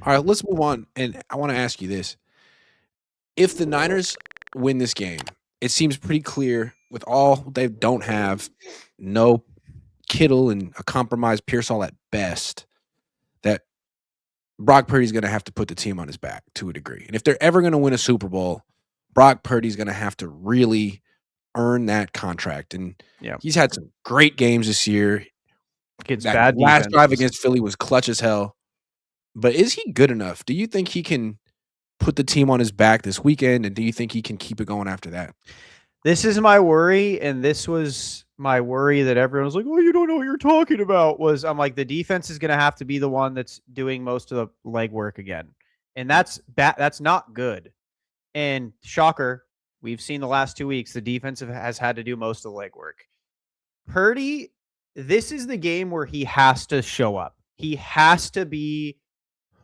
All right, let's move on. And I want to ask you this. If the Niners win this game, it seems pretty clear with all they don't have, no Kittle and a compromised Pearsall at best, that Brock Purdy's going to have to put the team on his back to a degree. And if they're ever going to win a Super Bowl, Brock Purdy's going to have to really earn that contract. And Yeah. he's had some great games this year. Against That bad last drive defenses. against Philly was clutch as hell. But is he good enough? Do you think he can put the team on his back this weekend? And do you think he can keep it going after that? This is my worry, and this was my worry that everyone was like, "Oh, you don't know what you're talking about." I'm like, the defense is going to have to be the one that's doing most of the legwork again, and that's That's not good. And shocker, we've seen the last 2 weeks the defense has had to do most of the legwork. Purdy, this is the game where he has to show up. He has to be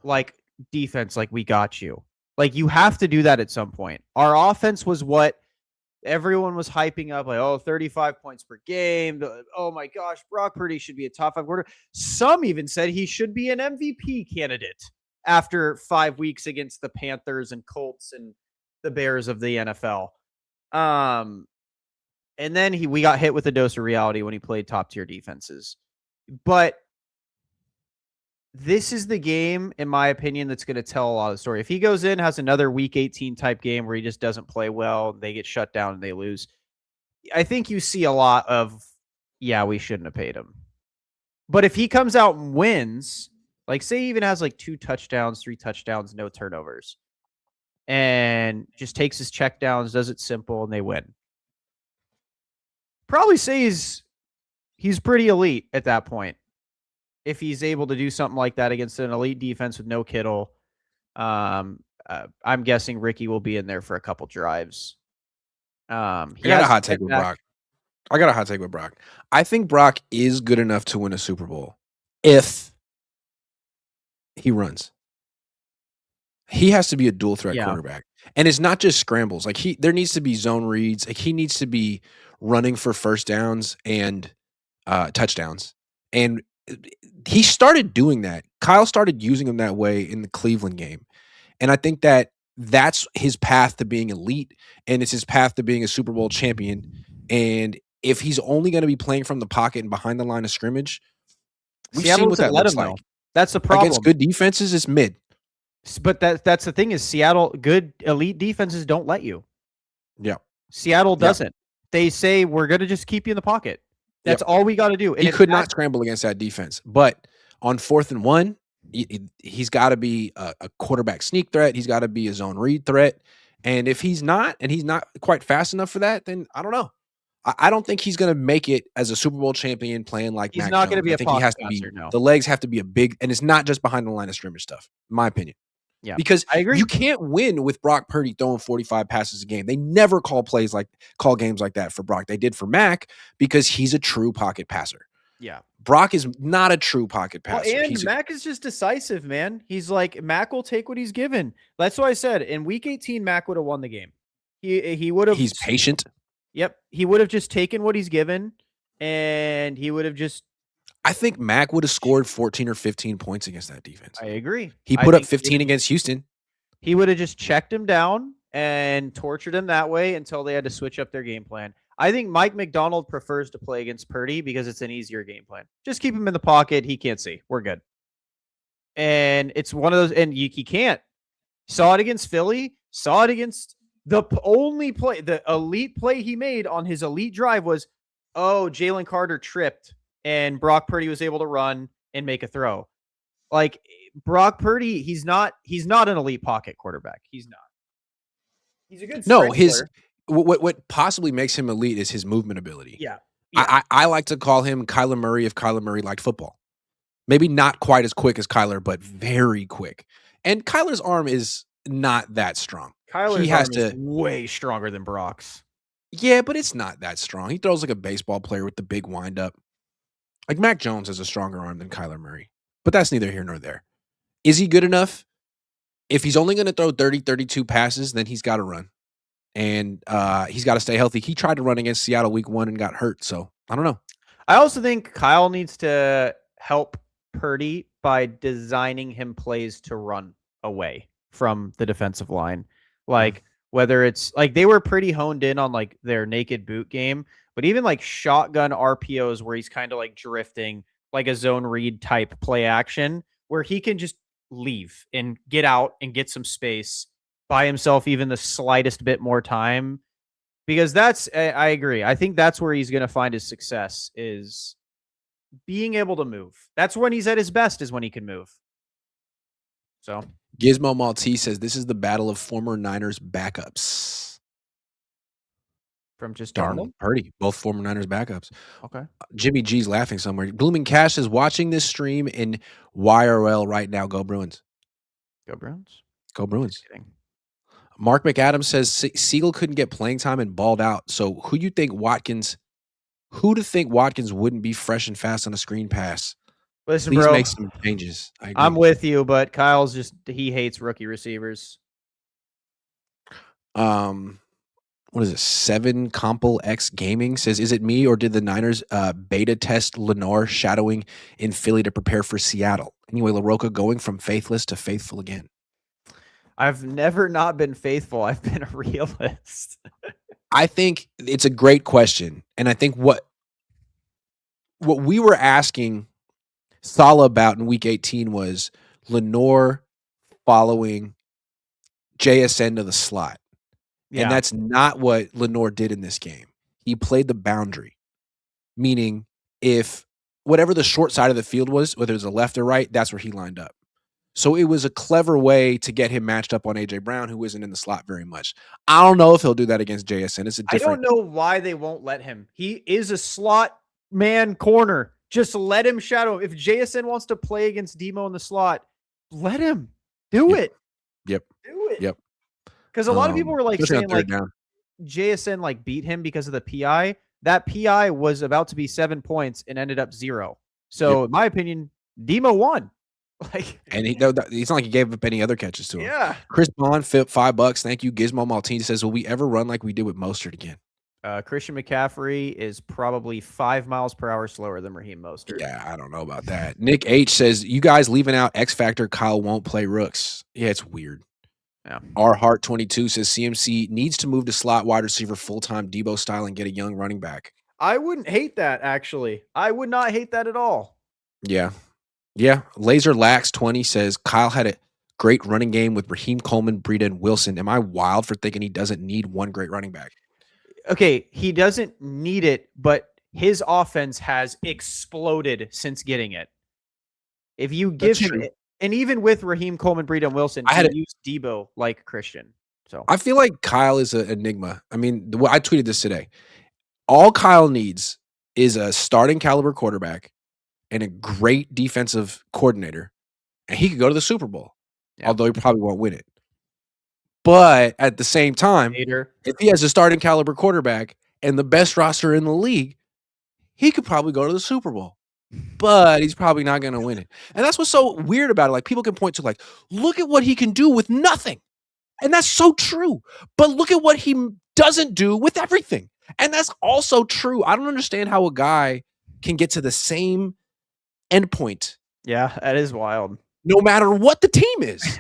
like defense, like we got you. Like you have to do that at some point. Our offense was what everyone was hyping up, like, 35 points per game. Oh my gosh, Brock Purdy should be a top 5 quarter. Some even said he should be an MVP candidate after 5 weeks against the Panthers and Colts and the Bears of the NFL. And then we got hit with a dose of reality when he played top tier defenses. But this is the game, in my opinion, that's going to tell a lot of the story. If he goes in, has another week 18 type game where he just doesn't play well, they get shut down and they lose, I think you see a lot of, yeah, we shouldn't have paid him. But if he comes out and wins, like say he even has like 2 touchdowns, 3 touchdowns, no turnovers, and just takes his check downs, does it simple, and they win. Probably say he's pretty elite at that point. If he's able to do something like that against an elite defense with no Kittle, I'm guessing Ricky will be in there for a couple drives. I got a hot take with Brock. I think Brock is good enough to win a Super Bowl if he runs. He has to be a dual threat quarterback. And it's not just scrambles. Like there needs to be zone reads. Like he needs to be running for first downs and touchdowns. And he started doing that. Kyle started using him that way in the Cleveland game. And I think that's his path to being elite, and it's his path to being a Super Bowl champion. And if he's only going to be playing from the pocket and behind the line of scrimmage, we've seen what that looks like. That's the problem. Against good defenses, it's mid. But that's the thing is Seattle, good elite defenses don't let you. Yeah. Seattle doesn't. They say, we're going to just keep you in the pocket. That's all we got to do. And he could not scramble against that defense. But on 4th and 1, he's got to be a quarterback sneak threat. He's got to be a zone read threat. And if he's not, and he's not quite fast enough for that, then I don't know. I don't think he's going to make it as a Super Bowl champion playing like he's Mac not going to Jones. be I think he has to be. No. The legs have to be a big, and it's not just behind the line of scrimmage stuff, in my opinion. Yeah, because I agree. You can't win with Brock Purdy throwing 45 passes a game. They never call games like that for Brock. They did for Mac because he's a true pocket passer. Yeah. Brock is not a true pocket passer. Well, and Mac is just decisive, man. He's like, Mac will take what he's given. That's what I said. In week 18, Mac would have won the game. He would have. He's patient. Yep. He would have just taken what he's given, and he would have just. I think Mac would have scored 14 or 15 points against that defense. I agree. He put up 15 against Houston. He would have just checked him down and tortured him that way until they had to switch up their game plan. I think Mike McDonald prefers to play against Purdy because it's an easier game plan. Just keep him in the pocket. He can't see. We're good. And it's one of those, and he can't. Saw it against Philly. Saw it against the only play, the elite play he made on his elite drive was, Jalen Carter tripped and Brock Purdy was able to run and make a throw. Like Brock Purdy, he's not an elite pocket quarterback. He's not. He's a good scrambler. What possibly makes him elite is his movement ability. Yeah. I like to call him Kyler Murray if Kyler Murray liked football. Maybe not quite as quick as Kyler, but very quick. And Kyler's arm is not that strong. Kyler's arm is way stronger than Brock's. Yeah, but it's not that strong. He throws like a baseball player with the big windup. Like Mac Jones has a stronger arm than Kyler Murray. But that's neither here nor there. Is he good enough? If he's only going to throw 30, 32 passes, then he's got to run. And he's got to stay healthy. He tried to run against Seattle week 1 and got hurt. So, I don't know. I also think Kyle needs to help Purdy by designing him plays to run away from the defensive line. Like whether it's like they were pretty honed in on like their naked boot game, but even like shotgun RPOs where he's kind of like drifting, like a zone read type play action where he can just leave and get out and get some space by himself, even the slightest bit more time. Because I agree. I think that's where he's going to find his success is being able to move. That's when he's at his best is when he can move. So Gizmo Maltese says this is the battle of former Niners backups. From just Darnold, Purdy, both former Niners backups. Okay. Jimmy G's laughing somewhere. Blooming Cash is watching this stream in YRL right now. Go Bruins. Go Bruins. Go Bruins. Mark McAdams says Siegel couldn't get playing time and balled out. So who to think Watkins wouldn't be fresh and fast on a screen pass? Listen, Please bro, make some changes. I'm with you, but Kyle's he hates rookie receivers. What is it? 7 Compel X Gaming says, is it me or did the Niners beta test Lenore shadowing in Philly to prepare for Seattle? Anyway, LaRocca going from faithless to faithful again. I've never not been faithful. I've been a realist. I think it's a great question. And I think what we were asking Saleh about in week 18 was Lenore following JSN to the slot. Yeah. And that's not what Lenore did in this game. He played the boundary, meaning if whatever the short side of the field was, whether it was a left or right, that's where he lined up. So it was a clever way to get him matched up on A.J. Brown, who isn't in the slot very much. I don't know if he'll do that against JSN. It's a different. I don't know why they won't let him. He is a slot man corner. Just let him shadow. If JSN wants to play against Demo in the slot, let him do it. Yep. Do it. Yep. Because a lot of people were like saying like JSN like beat him because of the PI. That PI was about to be 7 points and ended up 0. So in my opinion, Demo won. Like, and it's not like he gave up any other catches to him. Yeah. Chris Bond, $5. Thank you. Gizmo Maltine says, will we ever run like we did with Mostert again? Christian McCaffrey is probably 5 miles per hour slower than Raheem Mostert. Yeah, I don't know about that. Nick H says, you guys leaving out X Factor, Kyle won't play Rooks. Yeah, it's weird. Yeah. Our Heart 22 says CMC needs to move to slot wide receiver full-time Debo style and get a young running back. I wouldn't hate that, actually. I would not hate that at all. Yeah. Yeah. Laser Lax 20 says Kyle had a great running game with Raheem Coleman, Breida, and Wilson. Am I wild for thinking he doesn't need one great running back? Okay, he doesn't need it, but his offense has exploded since getting it. If you give him it, and even with Raheem Coleman, Breida, and Wilson, he used Debo like Christian. So I feel like Kyle is an enigma. I mean, I tweeted this today. All Kyle needs is a starting caliber quarterback and a great defensive coordinator, and he could go to the Super Bowl, although he probably won't win it. But at the same time, if he has a starting caliber quarterback and the best roster in the league, he could probably go to the Super Bowl. But he's probably not going to win it. And that's what's so weird about it. Like, people can point to, like, look at what he can do with nothing. And that's so true. But look at what he doesn't do with everything. And that's also true. I don't understand how a guy can get to the same endpoint. Yeah, that is wild. No matter what the team is.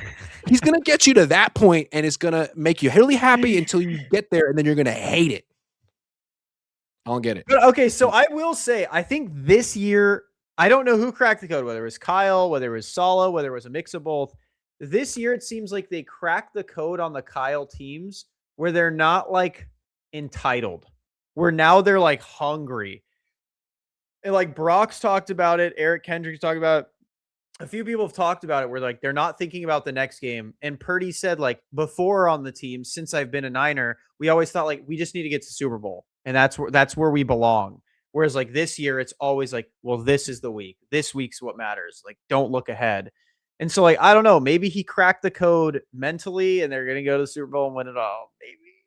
He's going to get you to that point, and it's going to make you really happy until you get there, and then you're going to hate it. I don't get it. But, okay, so I will say, I think this year, I don't know who cracked the code, whether it was Kyle, whether it was Saleh, whether it was a mix of both. This year, it seems like they cracked the code on the Kyle teams where they're not, like, entitled. Where now they're, like, hungry. And, like, Brock's talked about it. Eric Kendrick's talked about it. A few people have talked about it where like they're not thinking about the next game. And Purdy said, like, before on the team, since I've been a Niner, we always thought like we just need to get to the Super Bowl. And that's where we belong. Whereas like this year, it's always like, well, this is the week. This week's what matters. Like, don't look ahead. And so like, I don't know, maybe he cracked the code mentally and they're gonna go to the Super Bowl and win it all. Maybe.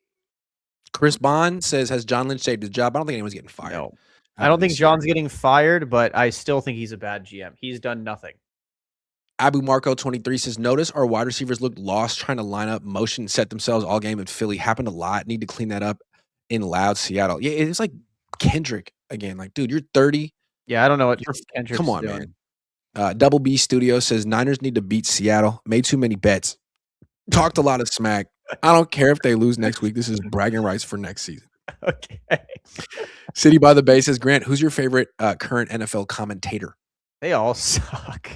Chris Bond says, has John Lynch saved his job? I don't think anyone's getting fired. No. I don't think John's getting fired, but I still think he's a bad GM. He's done nothing. Abu Marco 23 says, notice our wide receivers looked lost trying to line up motion, set themselves all game in Philly. Happened a lot. Need to clean that up in loud Seattle. Yeah, it's like Kendrick again. Like, dude, you're 30. Yeah, I don't know what Kendrick's come on, doing. man. Double B Studio says Niners need to beat Seattle. Made too many bets. Talked a lot of smack. I don't care if they lose next week. This is bragging rights for next season. Okay. City by the Bay says, Grant, who's your favorite current NFL commentator? They all suck.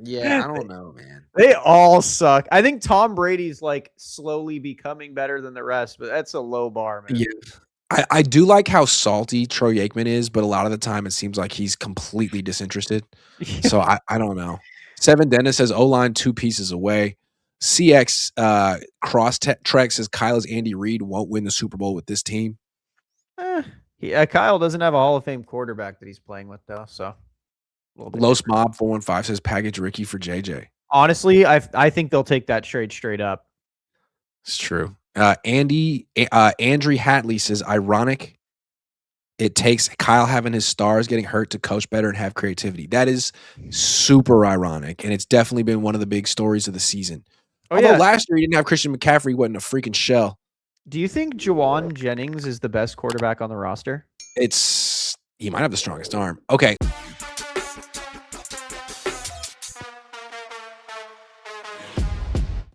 Yeah, I don't know, man. They all suck. I think Tom Brady's like slowly becoming better than the rest, but that's a low bar, man. Yeah. I do like how salty Troy Aikman is, but a lot of the time it seems like he's completely disinterested. So I don't know. Seven Dennis says O-line 2 pieces away. CX Trek says Kyle's Andy Reid won't win the Super Bowl with this team. Kyle doesn't have a Hall of Fame quarterback that he's playing with, though. So Los Mob 415 says package Ricky for JJ. Honestly, I think they'll take that trade straight up. It's true. Andrew Hatley says ironic. It takes Kyle having his stars getting hurt to coach better and have creativity. That is super ironic, and it's definitely been one of the big stories of the season. Although last year he didn't have Christian McCaffrey, he wasn't a freaking shell. Do you think Juwan Jennings is the best quarterback on the roster? He might have the strongest arm. Okay.